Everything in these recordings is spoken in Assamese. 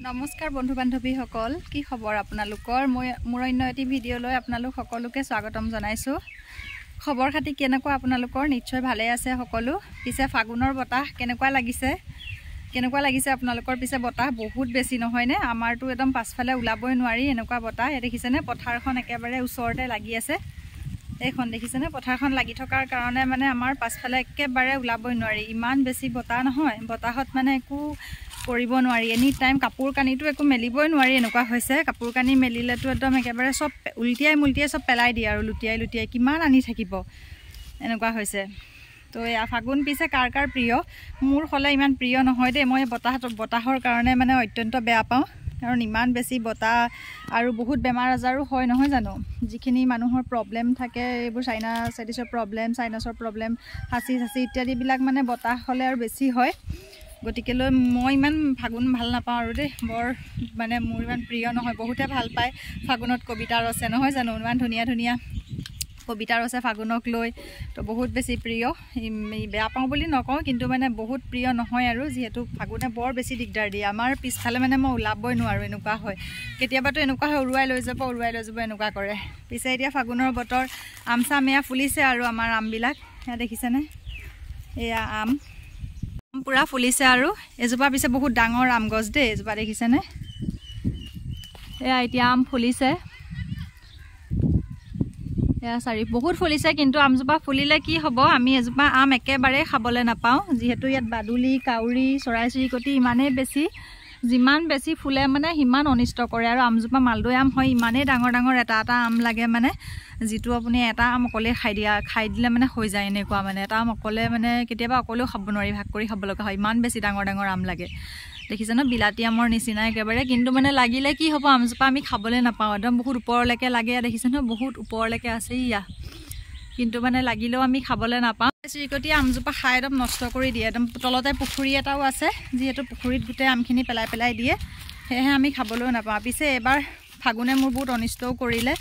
নমস্কাৰ বন্ধু বান্ধৱীসকল, কি খবৰ আপোনালোকৰ? মই মোৰ অন্য এটি ভিডিঅ'লৈ আপোনালোক সকলোকে স্বাগতম জনাইছো। খবৰ খাতি কেনেকুৱা আপোনালোকৰ? নিশ্চয় ভালে আছে সকলো। পিছে ফাগুনৰ বতাহ কেনেকুৱা লাগিছে আপোনালোকৰ? পিছে বতাহ বহুত বেছি নহয় নে? আমাৰটো একদম পাছফালে ওলাবই নোৱাৰি এনেকুৱা বতাহ। দেখিছেনে পথাৰখন একেবাৰে ওচৰতে লাগি আছে। এইখন দেখিছেনে পথাৰখন লাগি থকাৰ কাৰণে মানে আমাৰ পাছফালে একেবাৰে ওলাবই নোৱাৰি, ইমান বেছি বতাহ নহয়। বতাহত মানে একো কৰিব নোৱাৰি, এনি টাইম কাপোৰ কানিটো একো মেলিবই নোৱাৰি এনেকুৱা হৈছে। কাপোৰ কানি মেলিলেতো একদম একেবাৰে চব উলটিয়াই চব পেলাই দিয়ে আৰু লুটিয়াই কিমান আনি থাকিব এনেকুৱা হৈছে। তো এয়া ফাগুন পিছে কাৰ কাৰ প্ৰিয়? মোৰ হ'লে ইমান প্ৰিয় নহয় দেই। মই বতাহৰ কাৰণে মানে অত্যন্ত বেয়া পাওঁ, কাৰণ ইমান বেছি বতাহ আৰু বহুত বেমাৰ আজাৰো হয় নহয় জানো। যিখিনি মানুহৰ প্ৰব্লেম থাকে, এইবোৰ সাইনাছৰ প্ৰব্লেম, হাঁচি ইত্যাদিবিলাক মানে বতাহ হ'লে আৰু বেছি হয়। গতিকেলৈ মই ইমান ফাগুন ভাল নাপাওঁ আৰু দেই, বৰ মানে মোৰ ইমান প্ৰিয় নহয়। বহুতে ভাল পায়, ফাগুনত কবিতা ৰচে নহয় জানো, ইমান ধুনীয়া কবিতা ৰচে ফাগুনক লৈ, তো বহুত বেছি প্ৰিয়। বেয়া পাওঁ বুলি নকওঁ, কিন্তু মানে বহুত প্ৰিয় নহয় আৰু, যিহেতু ফাগুনে বৰ বেছি দিগদাৰ দিয়ে। আমাৰ পিছফালে মানে মই ওলাবই নোৱাৰোঁ এনেকুৱা হয়। কেতিয়াবাতো এনেকুৱা হয় উৰুৱাই লৈ যাব এনেকুৱা কৰে। পিছে এতিয়া ফাগুনৰ বতৰ, আম চাম এয়া ফুলিছে আৰু আমাৰ আমবিলাক এয়া দেখিছেনে, এয়া আম পুৰা ফুলিছে। আৰু এজোপা পিছে বহুত ডাঙৰ আম গছ দেই, এজোপা দেখিছেনে, এয়া এতিয়া আম ফুলিছে। এয়া বহুত ফুলিছে, কিন্তু আমজোপা ফুলিলে কি হ'ব, আমি এজোপা আম একেবাৰে খাবলৈ নাপাওঁ, যিহেতু ইয়াত বাদুলি, কাউৰী, চৰাই চিৰিকটি ইমানেই বেছি। যিমান বেছি ফুলে মানে সিমান অনিষ্ট কৰে। আৰু আমজোপা মালদৈ আম হয়, ইমানেই ডাঙৰ এটা আম লাগে মানে, যিটো আপুনি এটা আম অকলে খাই দিলে মানে হৈ যায় এনেকুৱা। মানে এটা আম অকলে মানে কেতিয়াবা অকলেও খাব নোৱাৰি, ভাগ কৰি খাব লগা হয়, ইমান বেছি ডাঙৰ আম লাগে। দেখিছে ন, বিলাতী আমৰ নিচিনা একেবাৰে। কিন্তু মানে লাগিলে কি হ'ব, আমজোপা আমি খাবলৈ নাপাওঁ, একদম বহুত ওপৰলৈকে লাগে। দেখিছে ন, বহুত ওপৰলৈকে আছে ইয়া, কিন্তু মানে লাগিলেও আমি খাবলৈ নাপাওঁ। চিৰিকটিয়ে আমজোপা খাই একদম নষ্ট কৰি দিয়ে। একদম তলতে পুখুৰী এটাও আছে, যিহেতু পুখুৰীত গোটেই আমখিনি পেলাই দিয়ে, সেয়েহে আমি খাবলৈও নাপাওঁ। পিছে এবাৰ ফাগুনে মোৰ বহুত অনিষ্টও কৰিলে।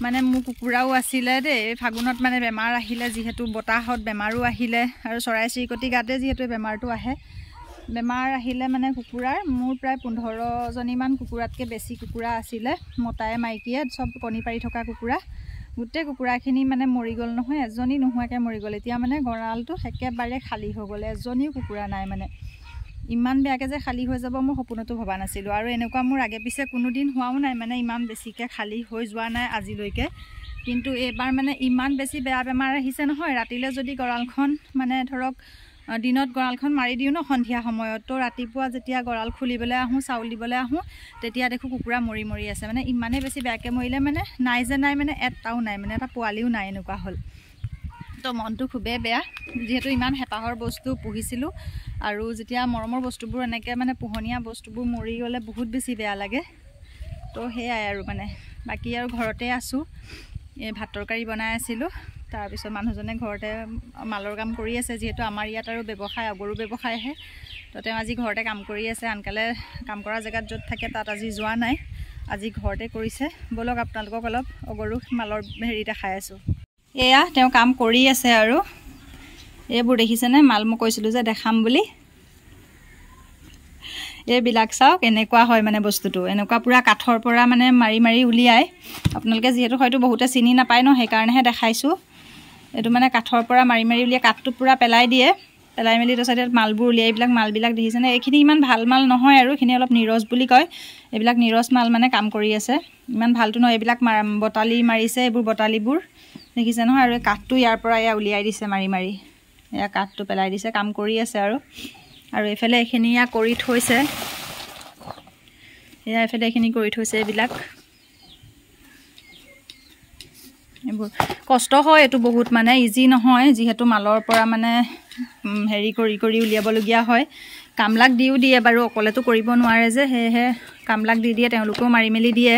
মানে মোৰ কুকুৰাও আছিলে দেই, ফাগুনত মানে বেমাৰ আহিলে, যিহেতু বতাহত বেমাৰো আহিলে, আৰু চৰাই চিৰিকটি গাতে যিহেতু বেমাৰটো আহে। বেমাৰ আহিলে মানে কুকুৰাৰ, মোৰ প্ৰায় 15জনীমান কুকুৰাতকৈ বেছি কুকুৰা আছিলে, মতায়ে মাইকীয়ে চব কণী পাৰি থকা কুকুৰা। গোটেই কুকুৰাখিনি মানে মৰি গ'ল নহয়, এজনী নোহোৱাকৈ মৰি গ'ল। এতিয়া মানে গঁৰালটো একেবাৰে খালী হৈ গ'ল, এজনীও কুকুৰা নাই। মানে ইমান বেয়াকৈ যে খালী হৈ যাব মই সপোনতো ভবা নাছিলোঁ। আৰু এনেকুৱা মোৰ আগে পিছে কোনোদিন হোৱাও নাই, মানে ইমান বেছিকৈ খালী হৈ যোৱা নাই আজিলৈকে। কিন্তু এইবাৰ মানে ইমান বেছি বেয়া বেমাৰ আহিছে নহয়। ৰাতিলৈ যদি গঁৰালখন মানে ধৰক দিনত গঁৰালখন মাৰি দিওঁ ন সন্ধিয়া সময়ত, তো ৰাতিপুৱা যেতিয়া গঁৰাল খুলিবলৈ আহোঁ, চাউল দিবলৈ আহোঁ, তেতিয়া দেখোঁ কুকুৰা মৰি আছে। মানে ইমানেই বেছি বেয়াকৈ মৰিলে, মানে নাই মানে এটাও নাই, মানে এটা পোৱালিও নাই, এনেকুৱা হ'ল। তো মনটো খুবেই বেয়া, যিহেতু ইমান হেঁপাহৰ বস্তু পুহিছিলোঁ, আৰু যেতিয়া মৰমৰ বস্তুবোৰ এনেকৈ মানে পোহনীয়া বস্তুবোৰ মৰি গ'লে বহুত বেছি বেয়া লাগে। তো সেয়াই আৰু মানে বাকী আৰু ঘৰতে আছোঁ, এই ভাত তৰকাৰী বনাই আছিলোঁ। তাৰপিছত মানুহজনে ঘৰতে মালৰ কাম কৰি আছে, যিহেতু আমাৰ ইয়াত আৰু ব্যৱসায় অগৰু ব্যৱসায়হে, তো তেওঁ আজি ঘৰতে কাম কৰি আছে। আনকালে কাম কৰা জেগাত য'ত থাকে তাত আজি যোৱা নাই, আজি ঘৰতে কৰিছে। ব'লক আপোনালোকক অলপ অগৰু মালৰ হেৰি দেখাই আছোঁ। এয়া তেওঁ কাম কৰি আছে, আৰু এইবোৰ দেখিছেনে, মাল মই কৈছিলোঁ যে দেখাম বুলি। এইবিলাক চাওক, এনেকুৱা হয় মানে বস্তুটো, এনেকুৱা পূৰা কাঠৰ পৰা মানে মাৰি উলিয়াই। আপোনালোকে যিহেতু হয়তো বহুতে চিনি নাপায় ন, সেইকাৰণেহে দেখাইছোঁ। এইটো মানে কাঠৰ পৰা মাৰি উলিয়াই কাঠটো পূৰা পেলাই দিয়ে, পেলাই মেলি তাৰপিছত মালবোৰ উলিয়াই। এইবিলাক মালবিলাক দেখিছেনে, এইখিনি ইমান ভাল মাল নহয়, আৰু এইখিনি অলপ নিৰজ বুলি কয়। এইবিলাক নিৰজ মাল মানে কাম কৰি আছে, ইমান ভালটো নহয়। এইবিলাক বটালি মাৰিছে, এইবোৰ বটালিবোৰ দেখিছে নহয়। আৰু এই কাঠটো ইয়াৰ পৰা এয়া উলিয়াই দিছে মাৰি, এয়া কাঠটো পেলাই দিছে, কাম কৰি আছে। আৰু এইফালে এইখিনি এয়া কৰি থৈছে, এয়া এইফালে এইখিনি কৰি থৈছে। এইবোৰ কষ্ট হয়, এইটো বহুত মানে ইজি নহয়, যিহেতু মালৰ পৰা মানে হেৰি কৰি উলিয়াবলগীয়া হয়। কামলাক দিয়ে বাৰু, অকলেতো কৰিব নোৱাৰে যে, সেয়েহে কামলাক দিয়ে, তেওঁলোকেও মাৰি মেলি দিয়ে।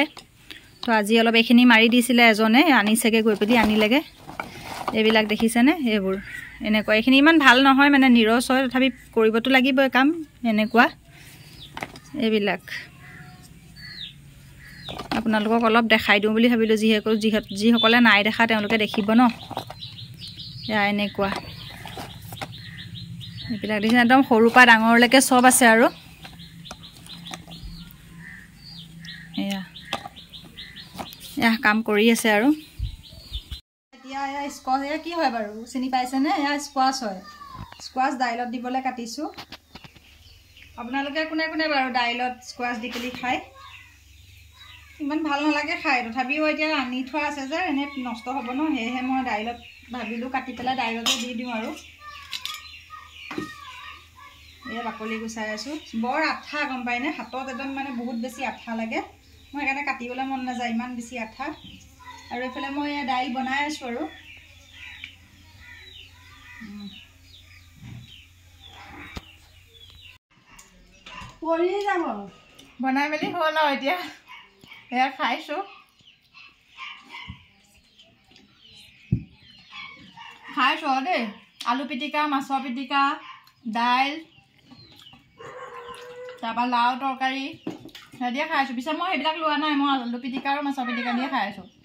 তো আজি অলপ এইখিনি মাৰি দিছিলে এজনে, আনিছেগৈ, গৈ পেলি আনিলেগৈ। এইবিলাক দেখিছেনে, এইবোৰ এনেকুৱা। এইখিনি ইমান ভাল নহয়, মানে নিৰজ হয়, তথাপি কৰিবতো লাগিবই কাম এনেকুৱা। এইবিলাক আপোনালোকক অলপ দেখাই দিওঁ বুলি ভাবিলোঁ, যিসকলে নাই দেখা তেওঁলোকে দেখিব ন। এয়া এনেকুৱা, এইবিলাক দেখিছে, একদম সৰুৰ পৰা ডাঙৰলৈকে চব আছে। আৰু এয়া কাম কৰি আছে আৰু এতিয়া এয়া স্কোৱাচ এয়া কি হয় বাৰু চিনি পাইছেনে এয়া স্কোৱাচ হয় স্কোৱাচ দাইলত দিবলৈ কাটিছোঁ আপোনালোকে কোনে কোনে বাৰু দাইলত স্কোৱাচ দি পেলি খায় ইমান ভাল নালাগে খাই তথাপিও এতিয়া আনি থোৱা আছে যে এনে নষ্ট হ'ব ন সেয়েহে মই দাইলত ভাবিলোঁ কাটি পেলাই দাইলতে দি দিওঁ আৰু এয়া বাকলি গুচাই আছোঁ বৰ আঠা গম পায়নে হাতত একদম মানে বহুত বেছি আঠা লাগে মই সেইকাৰণে কাটিবলৈ মন নাযায় ইমান বেছি আঠা আৰু এইফালে মই এয়া দাইল বনাই আছোঁ আৰু পৰি যাব বনাই মেলি হ'ল আৰু এতিয়া এয়া খাইছোঁ আৰু দেই আলু পিটিকা মাছৰ পিটিকা দাইল তাৰপৰা লাও তৰকাৰী সেয়া দিয়ে খাই আছোঁ পিছে মই সেইবিলাক লোৱা নাই মই আলু পিটিকা আৰু মাছৰ পিটিকা দিয়ে খাই আছোঁ